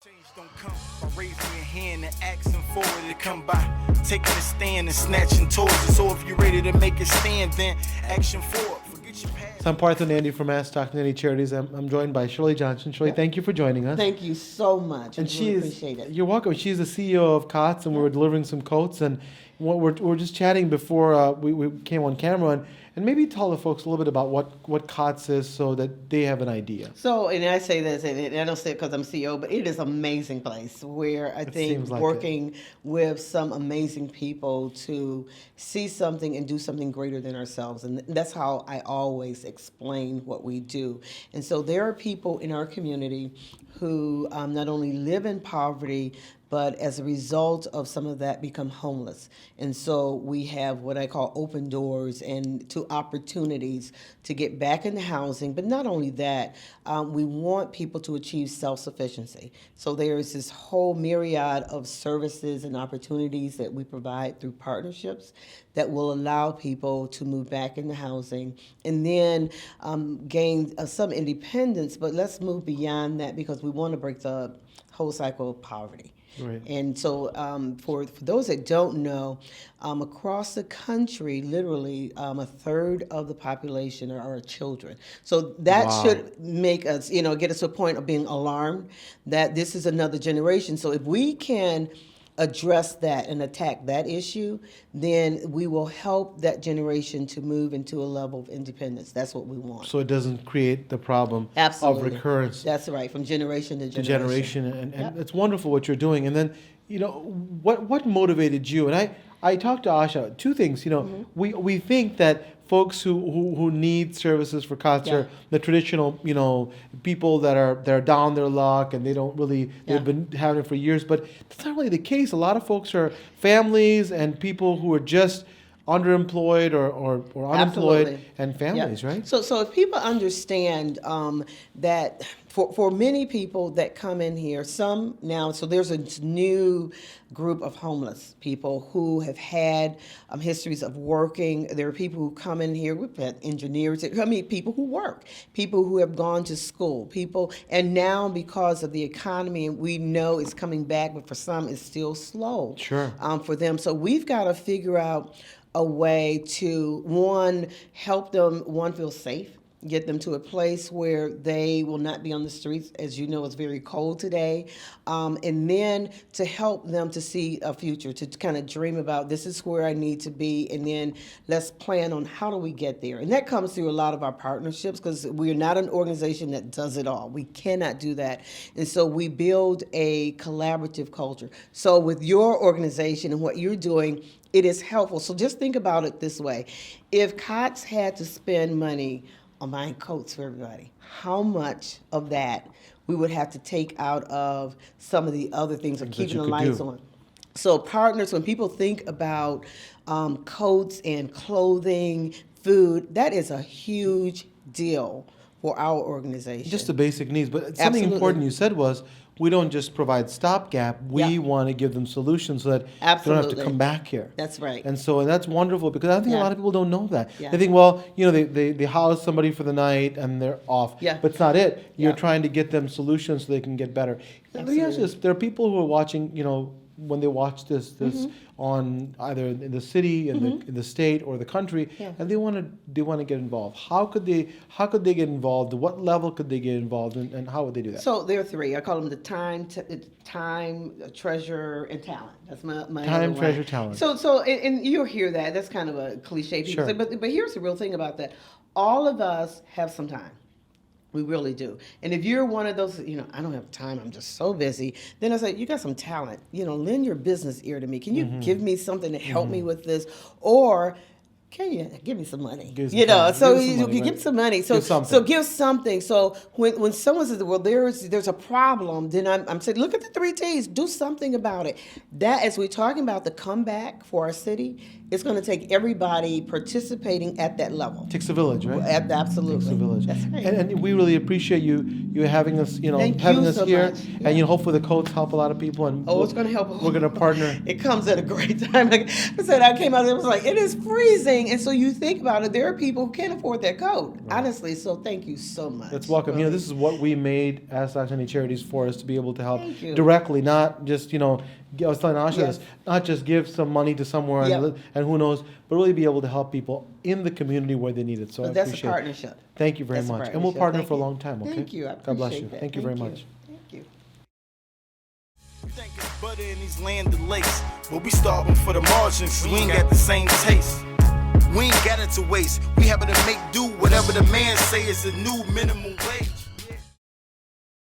Change don't come by raising your hand and asking for it to come by taking a stand and snatching towards it. So if you're ready to make a stand, then action forward. Forget your past. So I'm Partha Nandi from AskDrParthaNandi Charities. I'm joined by Shirley Johnson. Shirley, thank you for joining us. Thank you so much. And I really appreciate it. You're welcome. She's the CEO of COTS, and we were delivering some coats. And we're just chatting before we came on camera. And maybe tell the folks a little bit about what COTS is so that they have an idea. So, and I say this, and I don't say it because I'm CEO, but it is an amazing place where I think like working with some amazing people to see something and do something greater than ourselves. And that's how I always explain what we do. And so there are people in our community who not only live in poverty, but as a result of some of that become homeless. And so we have what I call open doors and to opportunities to get back into housing. But not only that, we want people to achieve self-sufficiency. So there's this whole myriad of services and opportunities that we provide through partnerships that will allow people to move back into housing and then gain some independence. But let's move beyond that because we want to break the whole cycle of poverty. Right. And so for those that don't know, across the country, literally a third of the population are children. So that should make us, get us to a point of being alarmed that this is another generation. So if we can address that and attack that issue, then we will help that generation to move into a level of independence. That's what we want. So it doesn't create the problem Absolutely. of recurrence. That's right, from generation to To generation. generation, and it's wonderful what you're doing. And then, what motivated you? And I talked to Asha. Two things. We think that folks who need services for COTS are the traditional, people that are down their luck and they don't really they've been having it for years. But that's not really the case. A lot of folks are families and people who are just underemployed or unemployed. Absolutely. And families, right? So if people understand that for many people that come in here, some now, so there's a new group of homeless people who have had histories of working. There are people who come in here, we've had engineers, people who work, people who have gone to school, people, and now because of the economy, and we know it's coming back, but for some it's still slow. Sure. For them. So we've got to figure out a way to, one, help them, feel safe, get them to a place where they will not be on the streets. As you know, it's very cold today. And then to help them to see a future, to kind of dream about this is where I need to be, and then let's plan on how do we get there. And that comes through a lot of our partnerships because we are not an organization that does it all. We cannot do that. And so we build a collaborative culture. So with your organization and what you're doing, it is helpful. So just think about it this way. If COTS had to spend money on buying coats for everybody, how much of that we would have to take out of some of the other things of keeping the lights on. So partners, when people think about coats and clothing, food, that is a huge deal for our organization. Just the basic needs. But something important you said was, we don't just provide stopgap. We want to give them solutions so that they don't have to come back here. That's right. And so that's wonderful because I think a lot of people don't know that. Yeah. They think, well, they house somebody for the night and they're off. Yeah. But it's not it. You're trying to get them solutions so they can get better. Let me ask you this. There are people who are watching, when they watch this on either in the city, in the state, or the country, and they want to get involved. How could they get involved? What level could they get involved, and how would they do that? So there are three. I call them the time, treasure, and talent. That's my time, treasure, talent. So and you'll hear that. That's kind of a cliche. People say, but here's the real thing about that. All of us have some time. We really do. And if you're one of those, I don't have time, I'm just so busy, then I say, you got some talent. Lend your business ear to me. Can you give me something to help me with this? Or can you give me some money? Give some money. So give something. So when someone says, well, there's a problem, then I'm saying, look at the 3 T's. Do something about it. That, as we're talking about the comeback for our city, It's going to take everybody participating at that level. Takes a village, right? Absolutely. Takes a village. That's right. And we really appreciate you having us, Thank having you us so here. much. And hopefully the coats help a lot of people. And It's going to help. We're going to partner. It comes at a great time. Like I said, I came out there, it was like, it is freezing. And so you think about it, there are people who can't afford that coat, honestly. So thank you so much. It's welcome. Really. This is what we made AskDrParthaNandi Charities for, is to be able to help Thank you. directly, not just, I was telling Asha Yes. this, not just give some money to somewhere Yep. and who knows, but really be able to help people in the community where they need it. So I That's a appreciate it. partnership. Thank you very That's a much. And we'll partnership. partner Thank for a you. long time, okay? Thank you. I God bless appreciate you. that. Thank you very much. Thank you. We think it's butter in these landed lakes, but we starving for the margins. We ain't got the same taste. We ain't got it to waste. We happen to make do whatever the man say is the new minimum wage.